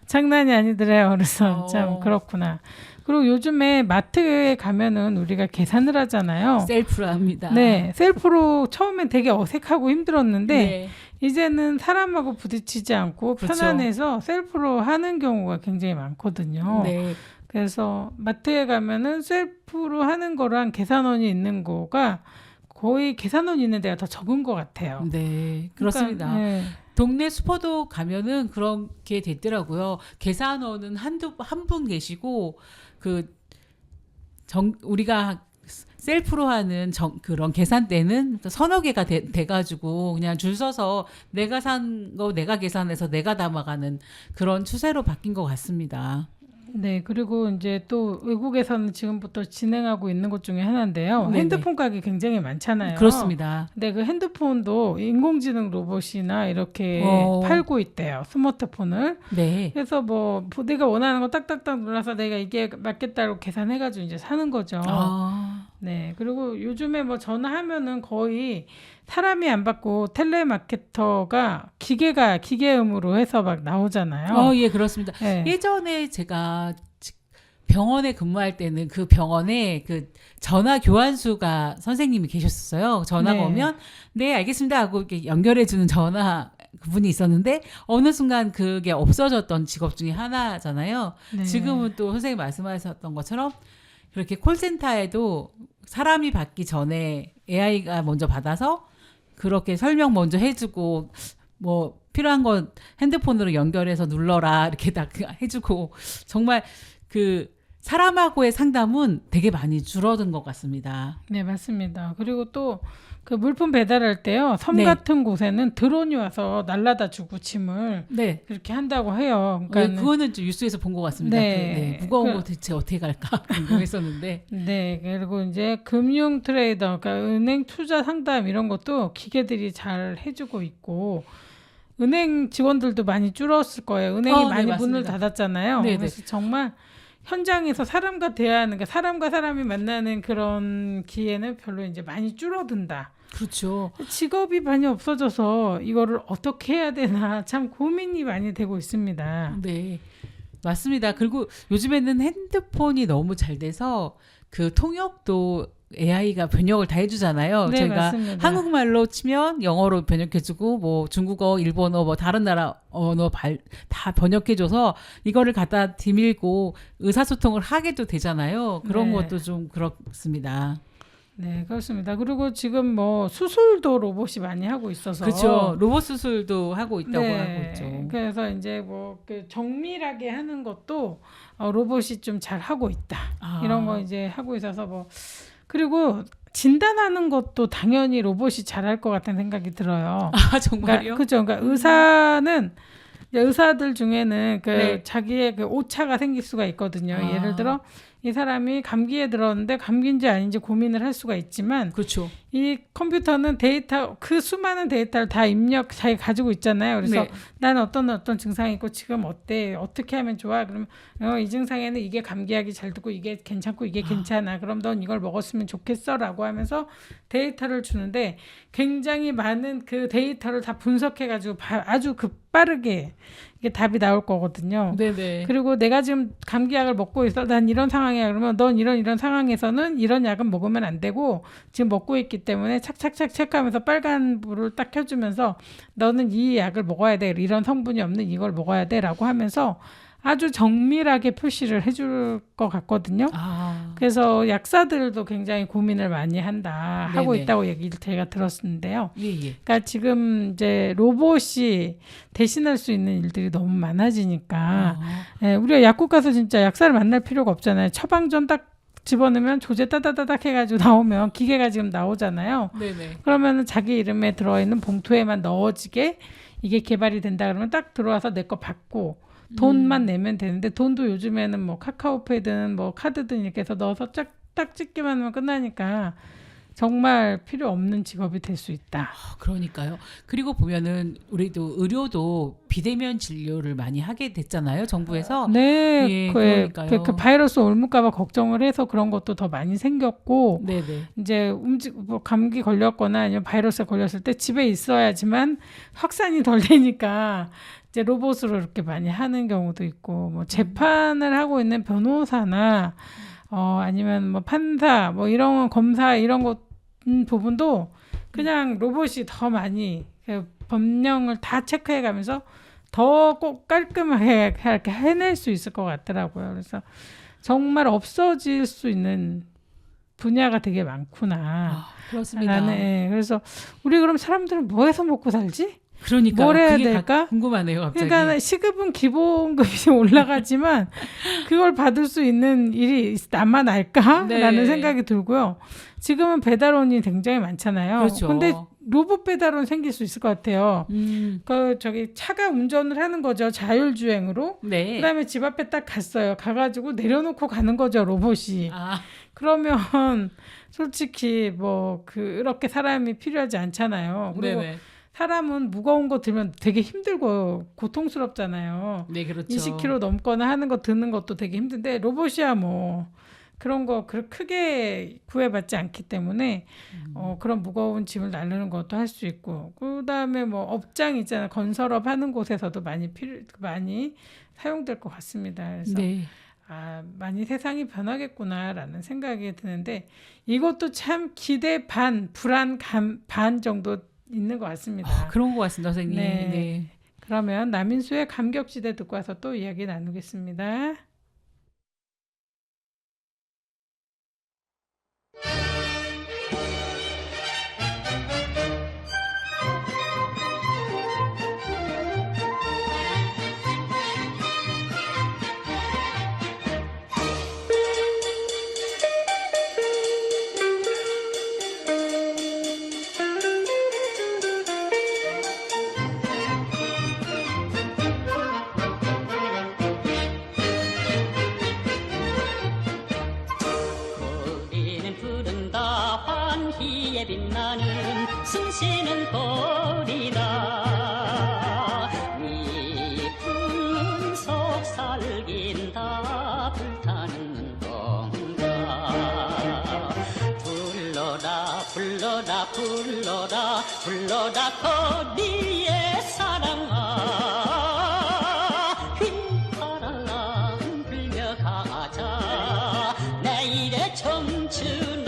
장난이 아니더래요. 그래서 참 그렇구나. 그리고 요즘에 마트에 가면은 우리가 계산을 하잖아요. 셀프로 합니다. 네, 셀프로 처음엔 되게 어색하고 힘들었는데 네. 이제는 사람하고 부딪히지 않고 그렇죠. 편안해서 셀프로 하는 경우가 굉장히 많거든요. 네. 그래서 마트에 가면은 셀프로 하는 거랑 계산원이 있는 거가 거의 계산원이 있는 데가 더 적은 것 같아요. 네, 그렇습니다. 그러니까, 네. 동네 슈퍼도 가면은 그렇게 됐더라고요. 계산원은 한 분 계시고 우리가 셀프로 하는 그런 계산대는 서너 개가 돼가지고 그냥 줄 서서 내가 산 거 내가 계산해서 내가 담아가는 그런 추세로 바뀐 것 같습니다. 네, 그리고 이제 또 외국에서는 지금부터 진행하고 있는 것 중에 하나인데요. 네네. 핸드폰 가게 굉장히 많잖아요. 그렇습니다. 근데 그 핸드폰도 인공지능 로봇이나 이렇게 팔고 있대요. 스마트폰을. 네. 그래서 뭐 내가 원하는 거 딱딱딱 눌러서 내가 이게 맞겠다고 계산해가지고 이제 사는 거죠. 네, 그리고 요즘에 뭐 전화하면은 거의 사람이 안 받고 텔레마케터가 기계음으로 해서 막 나오잖아요. 예, 그렇습니다. 네. 예전에 제가 병원에 근무할 때는 그 병원에 그 전화 교환수가 선생님이 계셨었어요. 전화가 네. 오면 네, 알겠습니다 하고 이렇게 연결해주는 전화 그분이 있었는데 어느 순간 그게 없어졌던 직업 중에 하나잖아요. 네. 지금은 또 선생님 말씀하셨던 것처럼 그렇게 콜센터에도 사람이 받기 전에 AI가 먼저 받아서 그렇게 설명 먼저 해주고 뭐 필요한 건 핸드폰으로 연결해서 눌러라 이렇게 다 해주고 정말 그 사람하고의 상담은 되게 많이 줄어든 것 같습니다. 네, 맞습니다. 그리고 또 그 물품 배달할 때요. 섬 네. 같은 곳에는 드론이 와서 날라다 주고 짐을 네. 그렇게 한다고 해요. 그러니까 그거는 좀 뉴스에서 본 것 같습니다. 네. 무거운 거 대체 어떻게 갈까 궁금했었는데. 네, 그리고 이제 금융 트레이더, 그러니까 은행 투자 상담 이런 것도 기계들이 잘 해주고 있고 은행 직원들도 많이 줄었을 거예요. 은행이 네, 많이 문을 맞습니다. 닫았잖아요. 네네. 그래서 정말 현장에서 사람과 대화하는, 그러니까 사람과 사람이 만나는 그런 기회는 별로 이제 많이 줄어든다. 그렇죠. 직업이 많이 없어져서 이거를 어떻게 해야 되나 참 고민이 많이 되고 있습니다. 네, 맞습니다. 그리고 요즘에는 핸드폰이 너무 잘 돼서 그 통역도 AI가 번역을 다 해주잖아요. 네, 저희가 맞습니다. 한국말로 치면 영어로 번역해주고 뭐 중국어, 일본어, 뭐 다른 나라 언어 다 번역해줘서 이거를 갖다 디밀고 의사소통을 하게도 되잖아요. 그런 네. 것도 좀 그렇습니다. 네, 그렇습니다. 그리고 지금 뭐 수술도 로봇이 많이 하고 있어서 그렇죠. 로봇 수술도 하고 있다고 네, 하고 있죠. 그래서 이제 뭐 그 정밀하게 하는 것도 로봇이 좀 잘 하고 있다. 이런 거 이제 하고 있어서 뭐 그리고 진단하는 것도 당연히 로봇이 잘할 것 같다는 생각이 들어요. 정말요? 그죠. 그러니까 의사들 중에는 네. 자기의 그 오차가 생길 수가 있거든요. 아. 예를 들어 이 사람이 감기에 들었는데 감기인지 아닌지 고민을 할 수가 있지만 그렇죠. 이 컴퓨터는 그 수많은 데이터를 다 자기 가지고 있잖아요. 그래서 네. 나는 어떤 증상이 있고 지금 어때? 어떻게 하면 좋아? 그러면 이 증상에는 이게 감기약이 잘 듣고 이게 괜찮고 이게 괜찮아. 그럼 넌 이걸 먹었으면 좋겠어라고 하면서 데이터를 주는데 굉장히 많은 그 데이터를 다 분석해가지고 아주 빠르게 이게 답이 나올 거거든요. 네네. 그리고 내가 지금 감기약을 먹고 있어. 난 이런 상황이야. 그러면 넌 이런 상황에서는 이런 약은 먹으면 안 되고 지금 먹고 있기 때문에 착착착 체크하면서 빨간 불을 딱 켜주면서 너는 이 약을 먹어야 돼. 이런 성분이 없는 이걸 먹어야 돼. 라고 하면서 아주 정밀하게 표시를 해줄 것 같거든요. 아, 그래서 약사들도 굉장히 고민을 많이 한다 하고 네네. 있다고 얘기를 제가 들었는데요. 예, 예. 그러니까 지금 이제 로봇이 대신할 수 있는 일들이 너무 많아지니까 아, 예, 우리가 약국 가서 진짜 약사를 만날 필요가 없잖아요. 처방전 딱 집어넣으면 조제 따다다닥 해가지고 나오면 기계가 지금 나오잖아요. 네네. 그러면은 자기 이름에 들어있는 봉투에만 넣어지게 이게 개발이 된다 그러면 딱 들어와서 내 거 받고 돈만 내면 되는데 돈도 요즘에는 뭐 카카오페이든 뭐 카드든 이렇게 해서 넣어서 딱 찍기만 하면 끝나니까 정말 필요 없는 직업이 될 수 있다. 그러니까요. 그리고 보면은 우리도 의료도 비대면 진료를 많이 하게 됐잖아요. 정부에서. 네, 예, 그 그러니까요. 바이러스 옮을까봐 걱정을 해서 그런 것도 더 많이 생겼고 네네. 이제 뭐 감기 걸렸거나 아니면 바이러스에 걸렸을 때 집에 있어야지만 확산이 덜 되니까 이제 로봇으로 이렇게 많이 하는 경우도 있고 뭐 재판을 하고 있는 변호사나 아니면 뭐 판사 뭐 이런 검사 이런 것 부분도 그냥 로봇이 더 많이 그 법령을 다 체크해가면서 더 꼭 깔끔하게 이렇게 해낼 수 있을 것 같더라고요. 그래서 정말 없어질 수 있는 분야가 되게 많구나. 아, 그렇습니다. 그래서 우리 그럼 사람들은 뭐 해서 먹고 살지? 그러니까 뭘 해야 그게 될까? 궁금하네요, 갑자기. 그러니까 시급은 기본급이 올라가지만 그걸 받을 수 있는 일이 남아 날까라는 네. 생각이 들고요. 지금은 배달원이 굉장히 많잖아요. 그렇죠. 근데 로봇 배달원 생길 수 있을 것 같아요. 저기 차가 운전을 하는 거죠. 자율주행으로. 네. 그다음에 집 앞에 딱 갔어요. 가가지고 내려놓고 가는 거죠, 로봇이. 아, 그러면 솔직히 뭐 그렇게 사람이 필요하지 않잖아요. 그리고 네네. 사람은 무거운 거 들면 되게 힘들고 고통스럽잖아요. 네, 그렇죠. 20kg 넘거나 하는 거 드는 것도 되게 힘든데 로봇이야 뭐 그런 거 크게 구애받지 않기 때문에 그런 무거운 짐을 나르는 것도 할 수 있고 그다음에 뭐 업장 있잖아요. 건설업 하는 곳에서도 많이 사용될 것 같습니다. 그래서 네. 많이 세상이 변하겠구나라는 생각이 드는데 이것도 참 기대 반 불안 반 정도 있는 것 같습니다. 그런 것 같습니다, 선생님. 네. 네. 그러면 남인수의 감격시대 듣고 와서 또 이야기 나누겠습니다. 우리는 부른다 환희에 빛나는 숨쉬는 돌이다 네 품은 속살긴다 불타는 건가 불러라 불러라 불러라 불러라 거리의 사랑아 휘파람 불며 가자 내일의 청춘아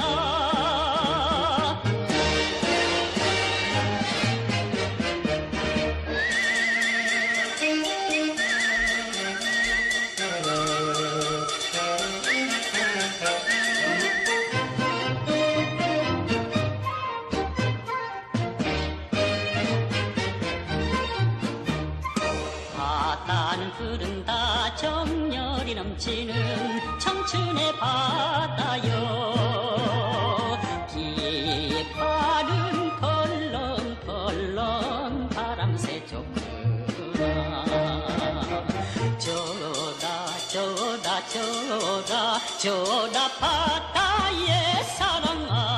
바다는 부른다 정열이 넘치는 청춘의 바다요 깃발은 덜렁덜렁 바람새 쫓구나 저라 바다의 사랑아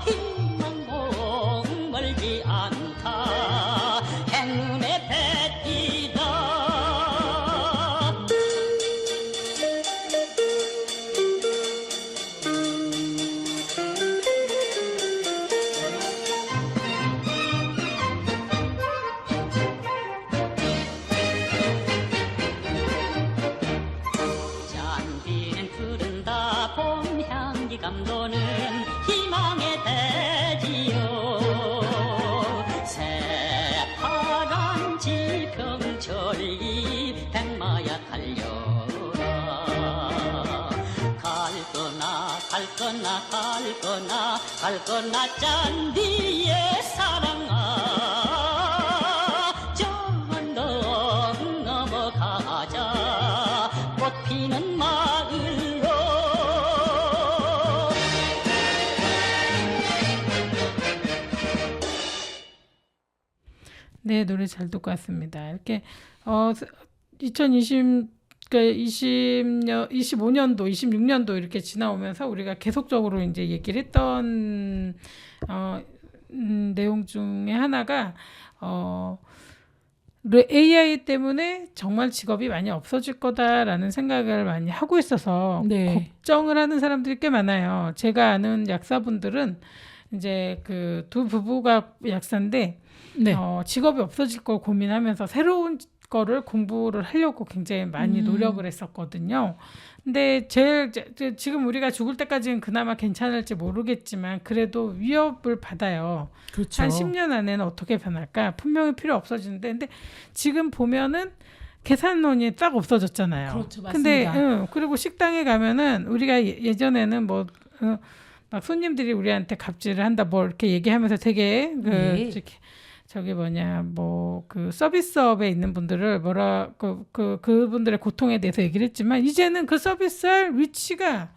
희망봉 멀지 않다 행운의 배띠다 달려라 갈 거나 짠디의 사랑아 저 언덕 넘어가자 꽃 피는 마을로 네, 노래 잘 듣고 왔습니다. 이렇게 2020 그러니까 25년도, 26년도 이렇게 지나오면서 우리가 계속적으로 이제 얘기를 했던 내용 중에 하나가 AI 때문에 정말 직업이 많이 없어질 거다라는 생각을 많이 하고 있어서 네. 걱정을 하는 사람들이 꽤 많아요. 제가 아는 약사분들은 이제 그 두 부부가 약사인데 네. 직업이 없어질 걸 고민하면서 새로운 거를 공부를 하려고 굉장히 많이 노력을 했었거든요. 근데 지금 우리가 죽을 때까지는 그나마 괜찮을지 모르겠지만 그래도 위협을 받아요. 그렇죠. 한 10년 안에는 어떻게 변할까? 분명히 필요 없어지는데 근데 지금 보면은 계산론이 딱 없어졌잖아요. 그렇죠, 근데 맞습니다. 그리고 식당에 가면은 우리가 예전에는 뭐 막 손님들이 우리한테 갑질을 한다 뭐 이렇게 얘기하면서 되게 네. 이렇게 저기 뭐 그 서비스업에 있는 분들을 그분들의 고통에 대해서 얘기를 했지만 이제는 그 서비스할 위치가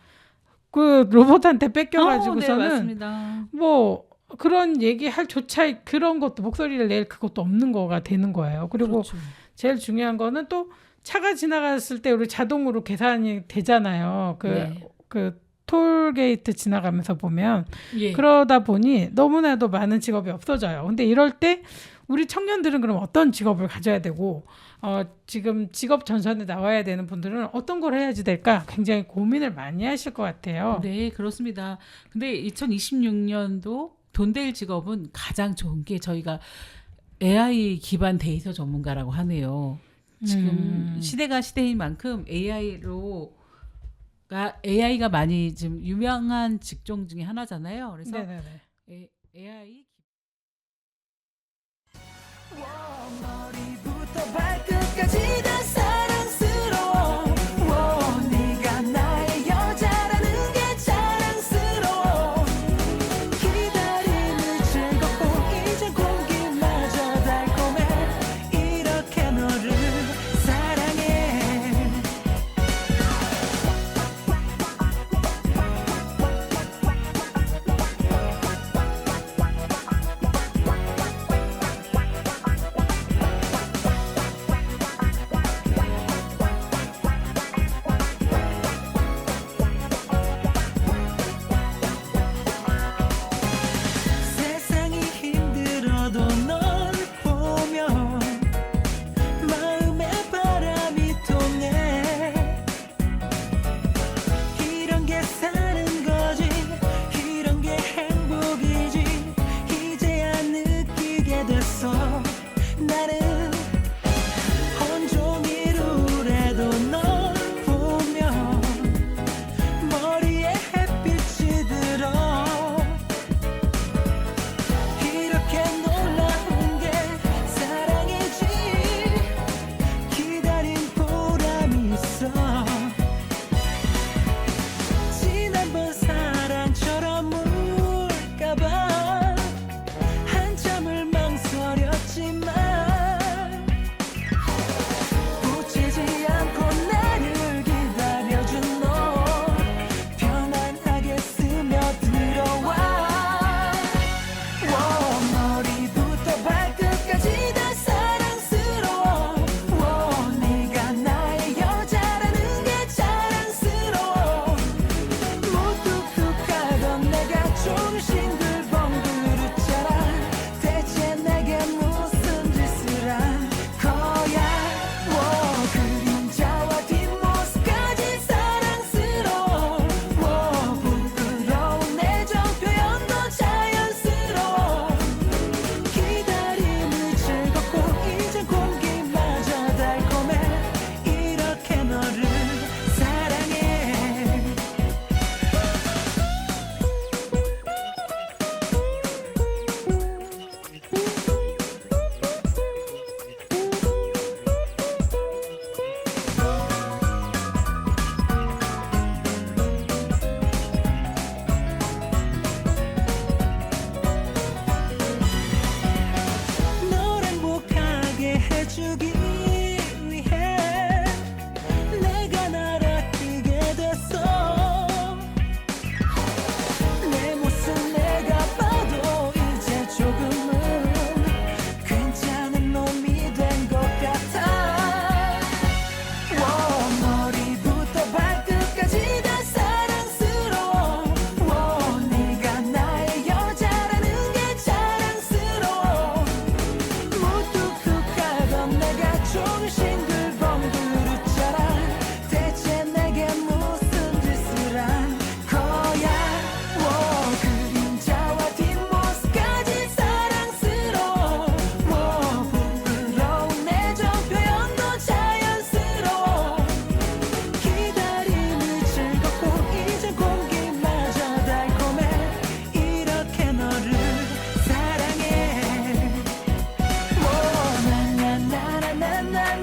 그 로봇한테 네, 뺏겨가지고서는 맞습니다. 뭐 그런 얘기할 조차 그런 것도 목소리를 낼 그것도 없는 거가 되는 거예요. 그리고 그렇죠. 제일 중요한 거는 또 차가 지나갔을 때 우리 자동으로 계산이 되잖아요. 네. 그 톨게이트 지나가면서 보면 예. 그러다 보니 너무나도 많은 직업이 없어져요. 근데 이럴 때 우리 청년들은 그럼 어떤 직업을 가져야 되고 지금 직업 전선에 나와야 되는 분들은 어떤 걸 해야지 될까 굉장히 고민을 많이 하실 것 같아요. 네, 그렇습니다. 근데 2026년도 돈 될 직업은 가장 좋은 게 저희가 AI 기반 데이터 전문가라고 하네요. 지금 시대가 시대인 만큼 AI가 많이 지금 유명한 직종 중에 하나잖아요. 그래서 네네네. AI 머리부터 발끝까지 다 사랑스러워 네가 나의 여자라는 게 자랑스러워 기다림이 즐겁고 이제 공기마저 달콤해 이렇게 너를 사랑해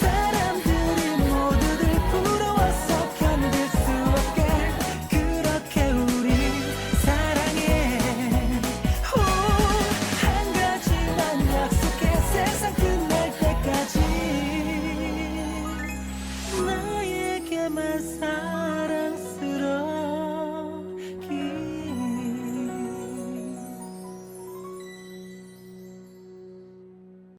사람들이 모두들 부러워서 견딜 수 없게 그렇게 우리 사랑해. 한 가지만 약속해 세상 끝날 때까지 나에게만 사